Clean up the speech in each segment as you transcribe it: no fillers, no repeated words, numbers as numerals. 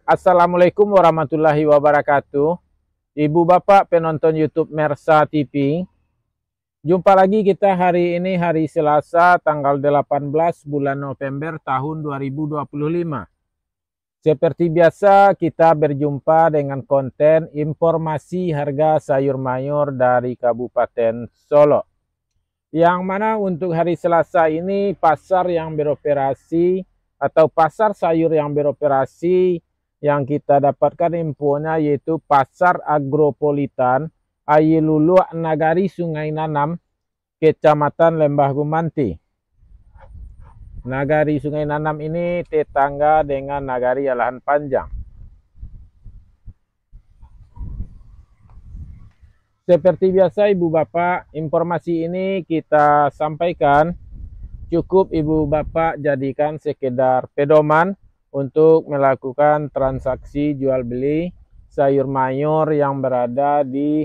Assalamualaikum warahmatullahi wabarakatuh. Ibu bapak penonton YouTube Mersa TV. Jumpa lagi kita hari ini hari Selasa tanggal 18 bulan November tahun 2025. Seperti biasa kita berjumpa dengan konten informasi harga sayur mayur dari Kabupaten Solo. Yang mana untuk hari Selasa ini pasar yang beroperasi atau pasar sayur yang beroperasi yang kita dapatkan infonya yaitu Pasar Agropolitan Ayilulu Nagari Sungai Nanam, Kecamatan Lembah Gumanti. Nagari Sungai Nanam ini tetangga dengan Nagari Alahan Panjang. Seperti biasa Ibu Bapak, informasi ini kita sampaikan cukup Ibu Bapak jadikan sekedar pedoman untuk melakukan transaksi jual beli sayur mayur yang berada di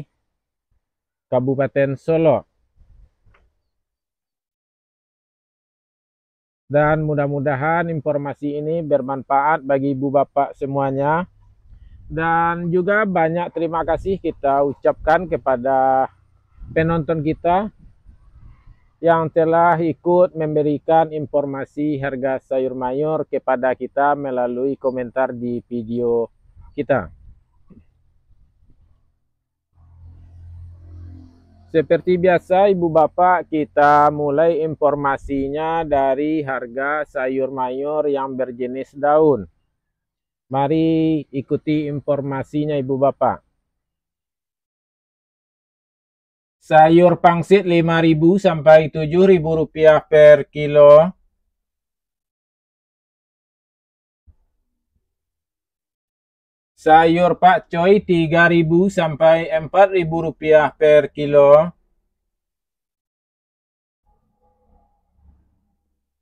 Kabupaten Solo. Dan mudah-mudahan informasi ini bermanfaat bagi Ibu Bapak semuanya. Dan juga banyak terima kasih kita ucapkan kepada penonton kita yang telah ikut memberikan informasi harga sayur mayur kepada kita melalui komentar di video kita. Seperti biasa Ibu Bapak, kita mulai informasinya dari harga sayur mayur yang berjenis daun. Mari ikuti informasinya Ibu Bapak. Sayur pangsit 5.000 sampai 7.000 rupiah per kilo. Sayur pakcoy 3.000 sampai 4.000 rupiah per kilo.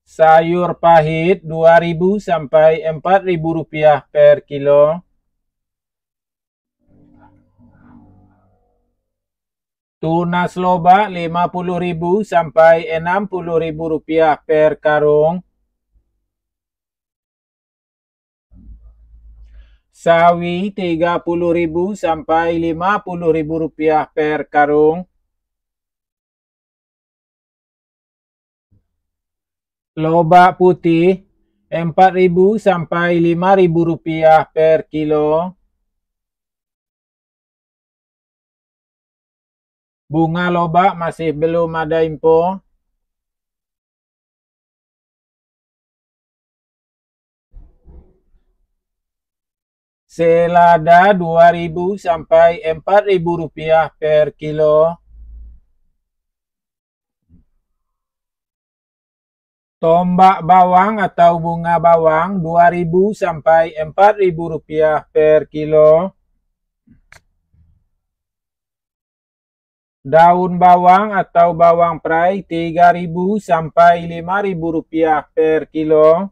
Sayur pahit 2.000 sampai 4.000 rupiah per kilo. Tunas loba 50.000 sampai 60.000 rupiah per karung. Sawi 30.000 sampai 50.000 rupiah per karung. Lobak putih 4.000 sampai 5.000 rupiah per kilo. Bunga lobak masih belum ada info. Selada 2.000 sampai 4.000 rupiah per kilo. Tombak bawang atau bunga bawang 2.000 sampai 4.000 rupiah per kilo. Daun bawang atau bawang perai 3.000 sampai 5.000 rupiah per kilo.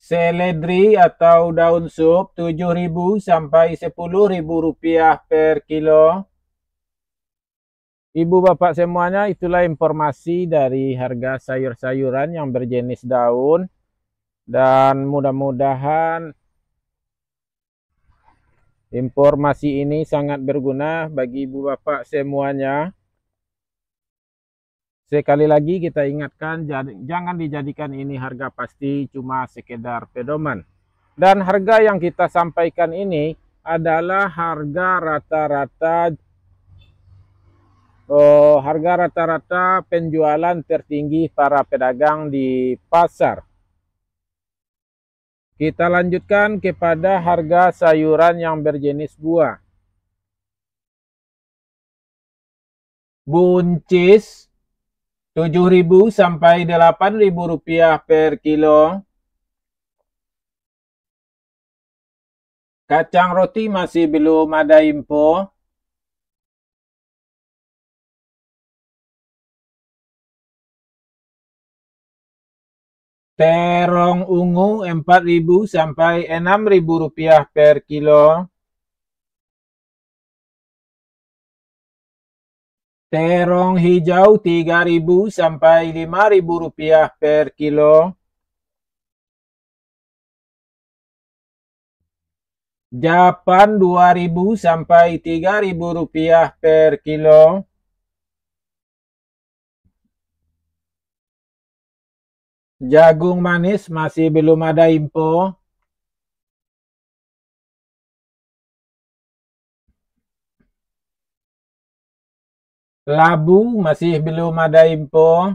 Seledri atau daun sup 7.000 sampai 10.000 rupiah per kilo. Ibu bapak semuanya, itulah informasi dari harga sayur-sayuran yang berjenis daun. Dan mudah-mudahan informasi ini sangat berguna bagi ibu bapak semuanya. Sekali lagi kita ingatkan, jangan dijadikan ini harga pasti, cuma sekedar pedoman. Dan harga yang kita sampaikan ini adalah harga rata-rata penjualan tertinggi para pedagang di pasar. Kita lanjutkan kepada harga sayuran yang berjenis buah. Buncis 7.000 sampai 8.000 rupiah per kilo. Kacang roti masih belum ada info. Terong ungu 4.000 sampai 6.000 rupiah per kilo. Terong hijau 3.000 sampai 5.000 rupiah per kilo. Japan 2.000 sampai 3.000 rupiah per kilo. Jagung manis masih belum ada info. Labu masih belum ada info.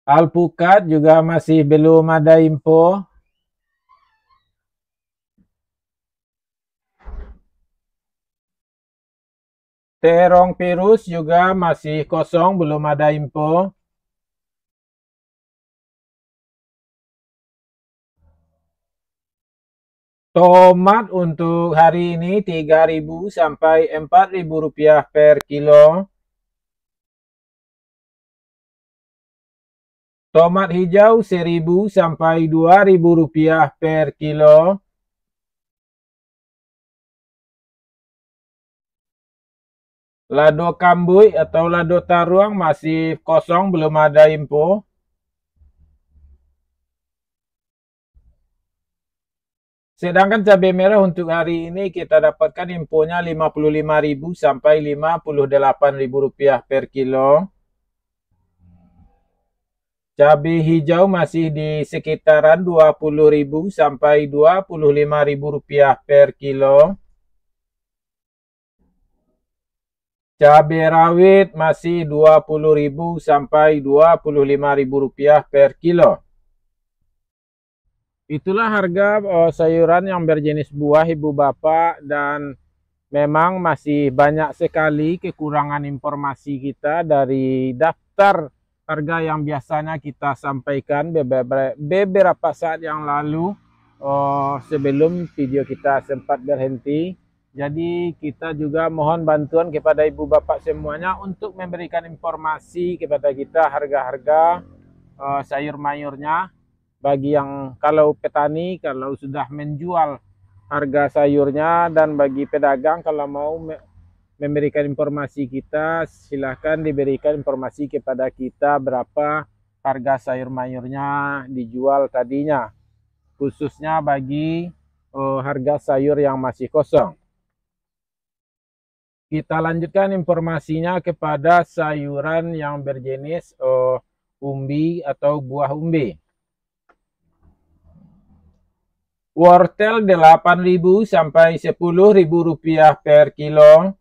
Alpukat juga masih belum ada info. Terong Pirus juga masih kosong, belum ada info. Tomat untuk hari ini 3.000 sampai 4.000 rupiah per kilo. Tomat hijau 1.000 sampai 2.000 rupiah per kilo. Lado Kambuy atau lado taruang masih kosong, belum ada info. Sedangkan cabai merah untuk hari ini kita dapatkan infonya 55.000 sampai 58.000 rupiah per kilo. Cabai hijau masih di sekitaran 20.000 sampai 25.000 rupiah per kilo. Cabai rawit masih 20.000 sampai 25.000 rupiah per kilo. Itulah harga sayuran yang berjenis buah ibu bapak, dan memang masih banyak sekali kekurangan informasi kita dari daftar harga yang biasanya kita sampaikan beberapa saat yang lalu sebelum video kita sempat berhenti. Jadi kita juga mohon bantuan kepada ibu bapak semuanya untuk memberikan informasi kepada kita harga-harga sayur mayurnya. Bagi yang kalau petani kalau sudah menjual harga sayurnya, dan bagi pedagang kalau mau memberikan informasi kita, silahkan diberikan informasi kepada kita berapa harga sayur mayurnya dijual tadinya, khususnya bagi harga sayur yang masih kosong. Kita lanjutkan informasinya kepada sayuran yang berjenis umbi atau buah umbi. Wortel 8.000 sampai 10.000 rupiah per kilo.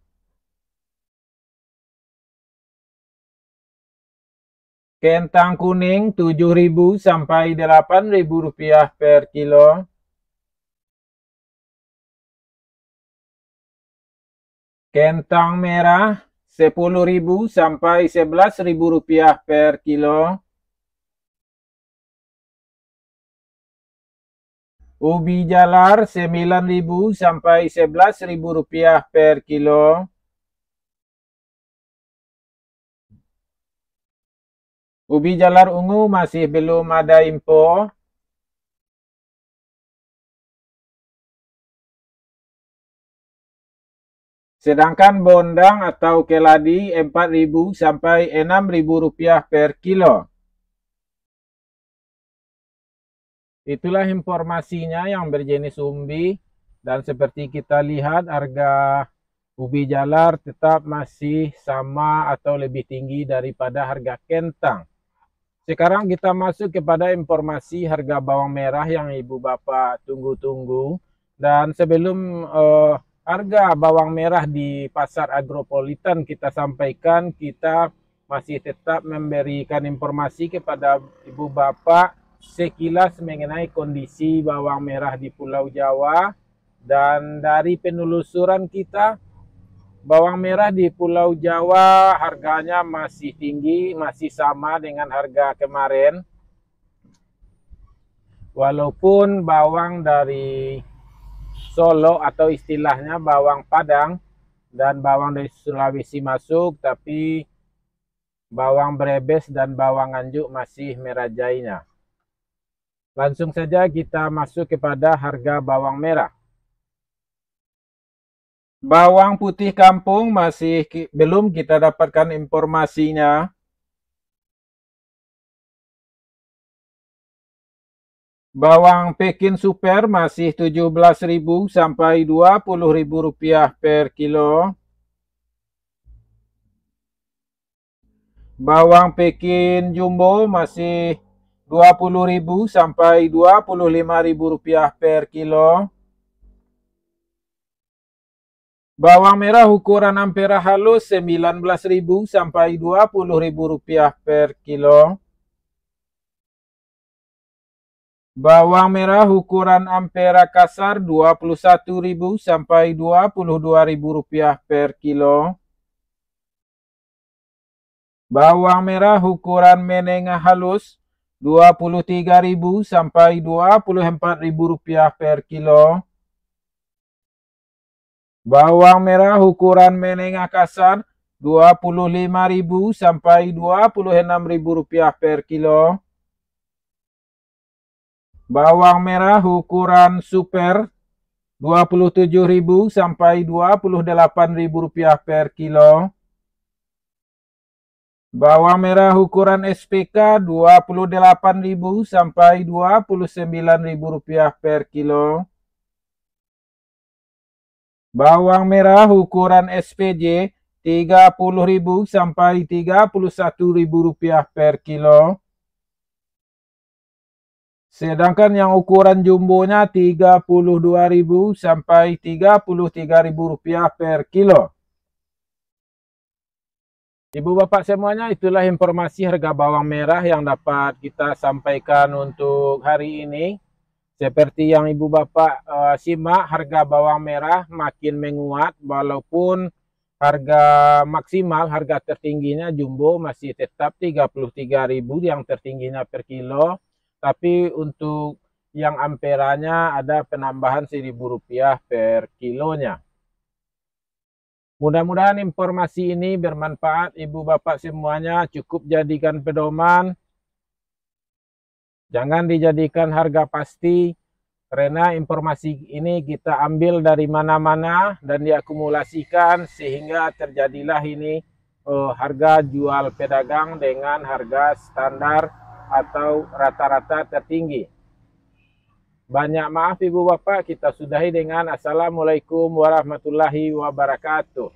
Kentang kuning 7.000 sampai 8.000 rupiah per kilo. Kentang merah 10.000 sampai 11.000 rupiah per kilo. Ubi jalar 9.000 sampai 11.000 rupiah per kilo. Ubi jalar ungu masih belum ada info. Sedangkan bondang atau keladi 4.000 sampai 6.000 rupiah per kilo. Itulah informasinya yang berjenis umbi, dan seperti kita lihat harga ubi jalar tetap masih sama atau lebih tinggi daripada harga kentang. Sekarang kita masuk kepada informasi harga bawang merah yang ibu bapak tunggu-tunggu. Dan sebelum harga bawang merah di pasar agropolitan kita sampaikan, kita masih tetap memberikan informasi kepada ibu bapak sekilas mengenai kondisi bawang merah di Pulau Jawa. Dan dari penelusuran kita, bawang merah di Pulau Jawa harganya masih tinggi, masih sama dengan harga kemarin. Walaupun bawang dari Solo atau istilahnya bawang Padang dan bawang dari Sulawesi masuk, tapi bawang Brebes dan bawang Nganjuk masih merajainya. Langsung saja kita masuk kepada harga bawang merah. Bawang putih kampung masih belum kita dapatkan informasinya. Bawang Pekin Super masih 17.000 sampai 20.000 rupiah per kilo. Bawang Pekin Jumbo masih 20.000 sampai 25.000 rupiah per kilo. Bawang merah ukuran ampera halus 19.000 sampai 20.000 rupiah per kilo. Bawang merah ukuran ampera kasar 21.000 sampai 22.000 rupiah per kilo. Bawang merah ukuran menengah halus 23.000 sampai 24.000 rupiah per kilo. Bawang merah ukuran menengah kasar 25.000 sampai 26.000 rupiah per kilo. Bawang merah ukuran super 27.000 sampai 28.000 rupiah per kilo. Bawang merah ukuran SPK 28.000 sampai 29.000 rupiah per kilo. Bawang merah ukuran SPJ 30.000 sampai 31.000 rupiah per kilo. Sedangkan yang ukuran jumbonya 32.000 sampai 33.000 rupiah per kilo. Ibu bapak semuanya, itulah informasi harga bawang merah yang dapat kita sampaikan untuk hari ini. Seperti yang ibu bapak simak, harga bawang merah makin menguat walaupun harga maksimal, harga tertingginya jumbo masih tetap 33.000 yang tertingginya per kilo. Tapi untuk yang amperanya ada penambahan 1.000 rupiah per kilonya. Mudah-mudahan informasi ini bermanfaat ibu bapak semuanya, cukup jadikan pedoman. Jangan dijadikan harga pasti, karena informasi ini kita ambil dari mana-mana dan diakumulasikan sehingga terjadilah ini harga jual pedagang dengan harga standar atau rata-rata tertinggi. Banyak maaf ibu bapak, kita sudahi dengan Assalamualaikum warahmatullahi wabarakatuh.